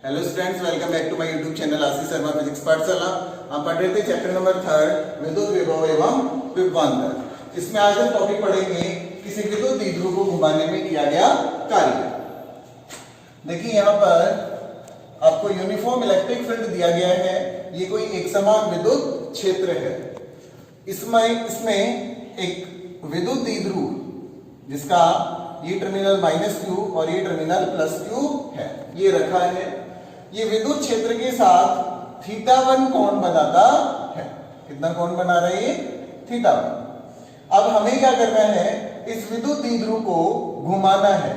Hello students, welcome back to my YouTube channel Ashish Sharma physics Pathshala. हम पढ़ रहे थे चैप्टर नंबर 3 विद्युत विभव एवं विभवांतर। इसमें आज हम टॉपिक पढ़ेंगे किसी विद्युत द्विध्रुव को घुमाने में किया गया कार्य। देखिए यहाँ पर आपको यूनिफॉर्म इलेक्ट्रिक फील्ड दिया गया है। ये कोई एक समान विद्युत क्षेत्र है। इसमें एक विद्युत द्विध्रुव जिसका ये टर्मिनल -q और ये टर्मिनल +q है, ये रखा है। ये विद्युत क्षेत्र के साथ θ1 कोण बनाता है। कितना कोण बना रहा है ये? θ1। अब हमें क्या करना है? इस विद्युत द्विध्रुव को घुमाना है।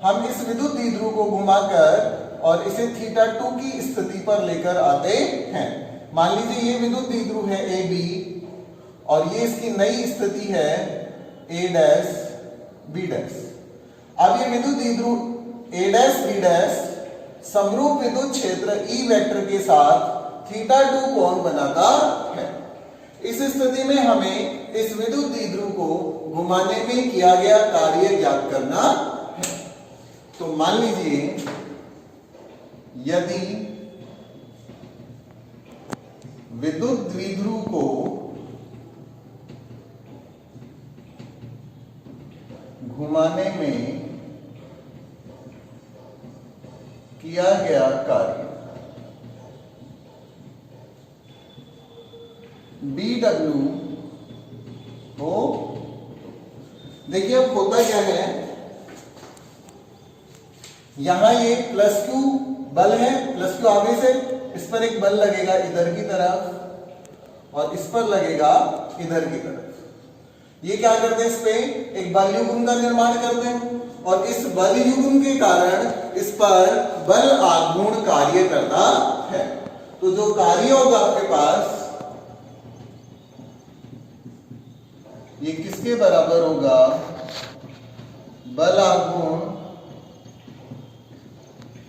हम इस विद्युत द्विध्रुव को घुमाकर और इसे θ2 की स्थिति पर लेकर आते हैं। मान लीजिए ये विद्युत द्विध्रुव है AB और ये इसकी नई स्थिति है A', B'। अब ये विद्युत द्विध्रुव A', B' समरूप विद्युत क्षेत्र E वेक्टर के साथ θ2 कोण बनाता है। इस स्थिति में हमें इस विद्युत द्विध्रुव को घुमाने में किया गया कार्य ज्ञात करना है। तो मान लीजिए यदि विद्युत द्विध्रुव को घुमाने में किया गया कार्य BW हो, देखिए अब होता क्या है, यहां ये +q बल है, +q आगे से इस पर एक बल लगेगा इधर की तरफ और इस पर लगेगा इधर की तरफ। ये क्या करते हैं? इस पे एक बल युग्म का निर्माण करते हैं और इस बल युग्म के कारण इस पर बल आघूर्ण कार्य करता है। तो जो कार्य होगा आपके पास, ये किसके बराबर होगा? बल आघूर्ण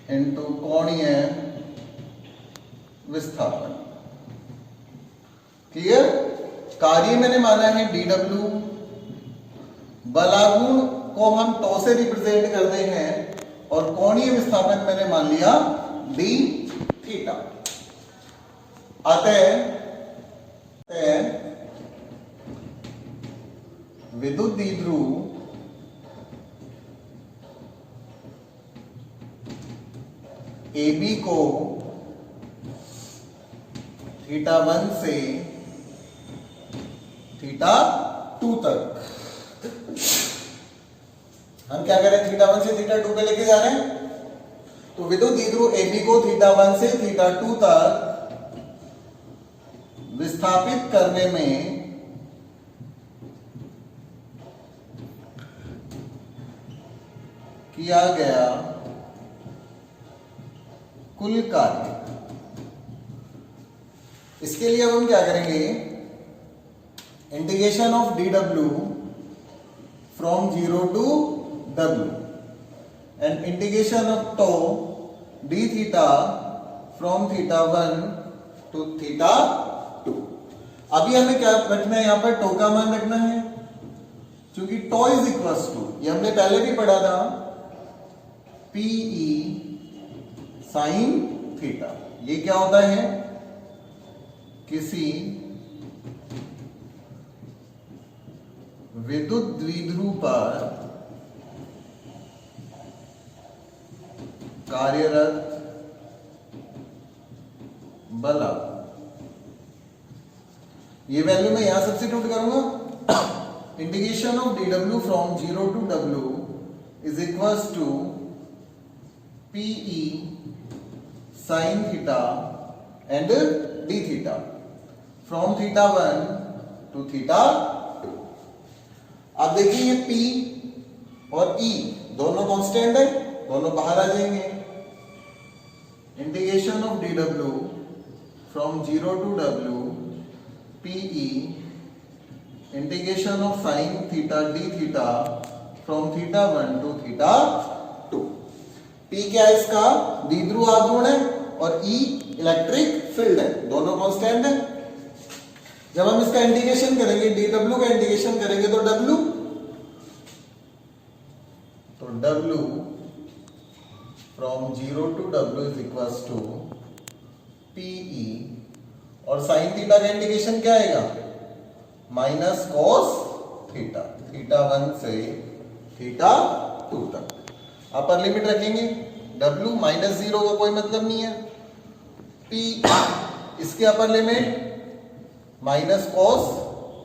इंटू कोणीय विस्थापन। क्लियर? कार्य मैंने माना है DW, बल आघूर्ण को हम टॉ से रिप्रेजेंट करते हैं और कोणीय विस्थापन मैंने मान लिया dθ। अतः विद्युत द्विध्रुव AB को θ1 से θ2 तक, हम क्या करें? θ1 से θ2 पे लेके जा रहे हैं। तो विद्युत द्विध्रुव AB को θ1 से θ2 तक विस्थापित करने में किया गया कुल कार्य। इसके लिए अब हम क्या करेंगे? Integration of dW from 0 to W and integration of tau dθ from θ1 to θ2। अभी हमें क्या रखना है? यहां पर टो का मान रखना है, क्योंकि टो इज इक्वल्स टू, ये हमने पहले भी पढ़ा था, PE sin θ। ये क्या होता है? किसी विद्युत द्विध्रुव पर कार्यरत बल। ये वैल्यू मैं यहां सब्स्टिट्यूट करूंगा। Integration of dW from 0 to W is equals to PE sin θ and dθ from θ1 to θ2। अब देखिए ये P और E दोनों कांस्टेंट है, दोनों बाहर आ जाएंगे। Integration of dW from 0 to W PE integration of sin θ dθ from θ1 to θ2। P क्या है? इसका द्विध्रुव आघूर्ण है और E इलेक्ट्रिक फील्ड है, दोनों कांस्टेंट है। जब हम इसका इंटीग्रेशन करेंगे, dW का इंटीग्रेशन करेंगे तो W from 0 to w is equals to PE, और साइन थीटा का इंडिकेशन क्या आएगा? माइनस कॉस थीटा, थीटा 1 से थीटा 2 तक। अपर लिमिट रखेंगे, w माइनस 0 का कोई मतलब नहीं है, P इसके upper limit minus cos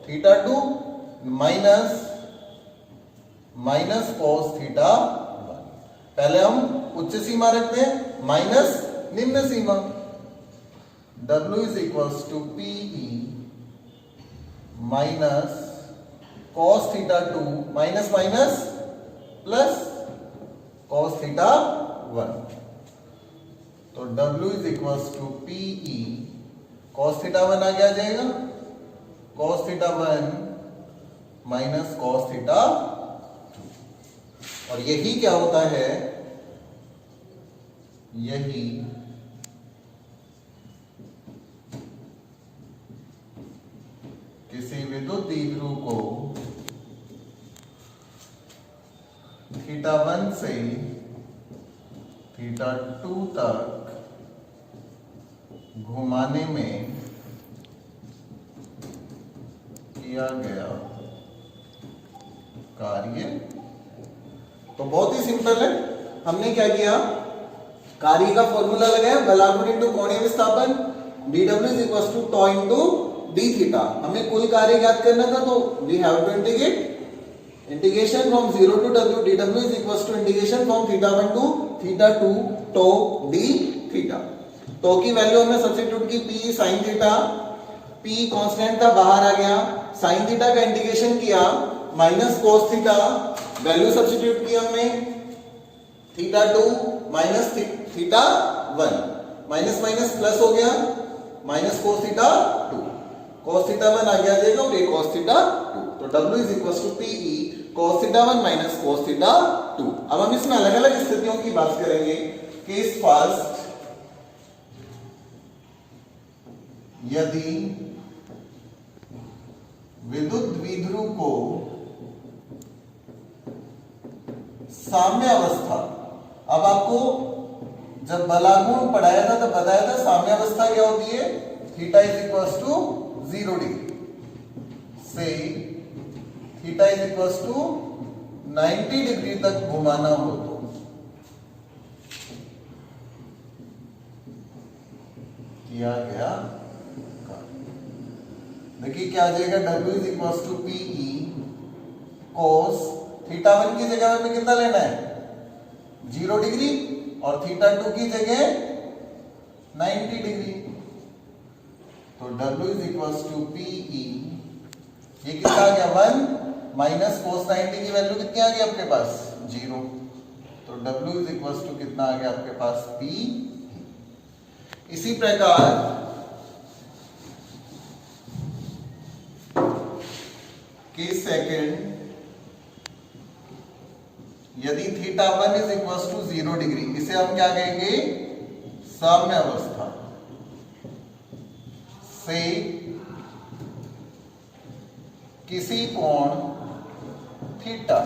theta 2 minus cos theta 1। पहले हम उच्च सीमा रखते हैं, माइनस निम्न सीमा, w is equals to PE minus cos theta 2 minus minus plus cos theta 1। तो w is equals to PE cos theta 1 आगे आ जाएगा, cos theta 1 minus cos theta 2। और यही क्या होता है, यही किसी विद्युत द्विध्रुव को थीटा 1 से थीटा 2 तक घुमाने में किया गया कार्य। तो बहुत ही सिंपल है, हमने क्या किया, कार्य का फॉर्मूला लगाया, बलागुण इंटू कोणीय विस्थापन, dw is equal to tau into d theta. हमें कुल कार्य ज्ञात करना था, तो we have to integrate, integration from 0 to w, dw is equal to integration from theta 1 to theta 2 tau d theta. तो की वैल्यू हमने सब्स्टिट्यूट की, p sin theta, p constant था बाहर आ गया, sin थीटा का इंटीग्रेशन किया, minus cos theta, value substitute की हमने, theta 2 minus theta 1, minus minus plus हो गया, minus cos theta 2, cos theta 1 आ गया जाएगा, और ये cos थीटा 2। तो w is equal to PE cos theta 1 minus cos theta 2। अब हम इसमें अलग अलग स्थितियों की बात करेंगे। केस फर्स्ट, यदि विद्युत द्विध्रुव को साम्य अवस्था, अब आपको जब बलागुण पढ़ाया था तब बताया था साम्य अवस्था क्या होती है, theta is equal to 0 degree से theta is equal to 90 degree तक घुमाना हो तो किया गया। देखिए क्या आ जाएगा, w is equal to PE cos theta 1 की जगह हमें कितना लेना है, 0 डिग्री, और थीटा 2 की जगह 90 डिग्री। तो w is equal to PE, ये कितना आ गया 1 माइनस cos 90 की वैल्यू कितनी आ गई आपके पास, 0। तो w इज इक्वल टू कितना आ गया आपके पास, P। इसी प्रकार केस सेकंड, यदि theta 1 is equal to 0 degree, इसे हम क्या कहेंगे, साम्य अवस्था से किसी कोण थीटा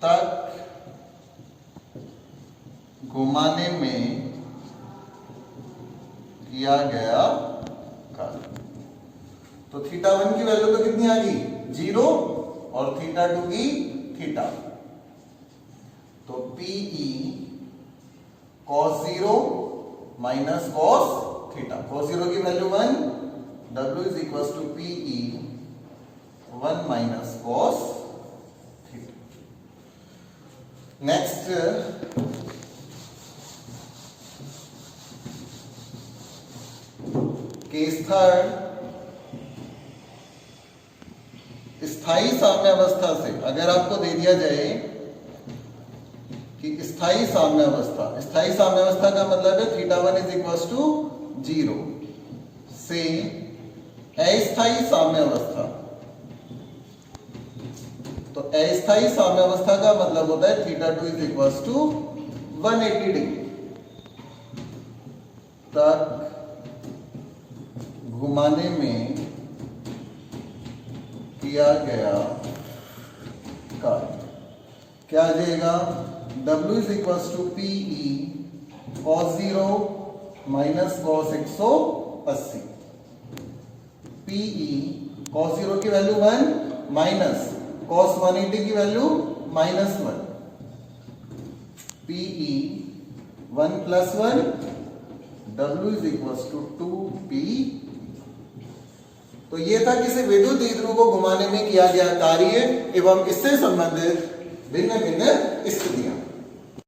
तक घुमाने में किया गया कार्य। तो थीटा 1 की वैल्यू तो कितनी आ गई, 0, और थीटा 2 की थीटा। तो PE cos 0 minus cos theta, cos 0 की value 1, w is equal to PE 1 minus cos theta. Next, case third, स्थायी साम्य अवस्था से अगर आपको दे दिया जाए कि स्थायी साम्य अवस्था का मतलब है थीटा 1 इज इक्वल टू 0 से अस्थायी साम्य अवस्था। तो अस्थायी साम्य अवस्था का मतलब होता है theta 2 is equal to 180 degree तक घुमाने में किया गया कार्य। क्या आ जाएगा, W is equal to PE cos 0 minus cos 180। PE cos 0 की वैल्यू 1 माइनस cos 180 की value -1। PE 1 plus 1, W is equal to 2P। तो ये था किसी विद्युत द्विध्रुव को घुमाने में किया गया कार्य एवं इससे संबंधित भिन्न भिन्न स्थितियां।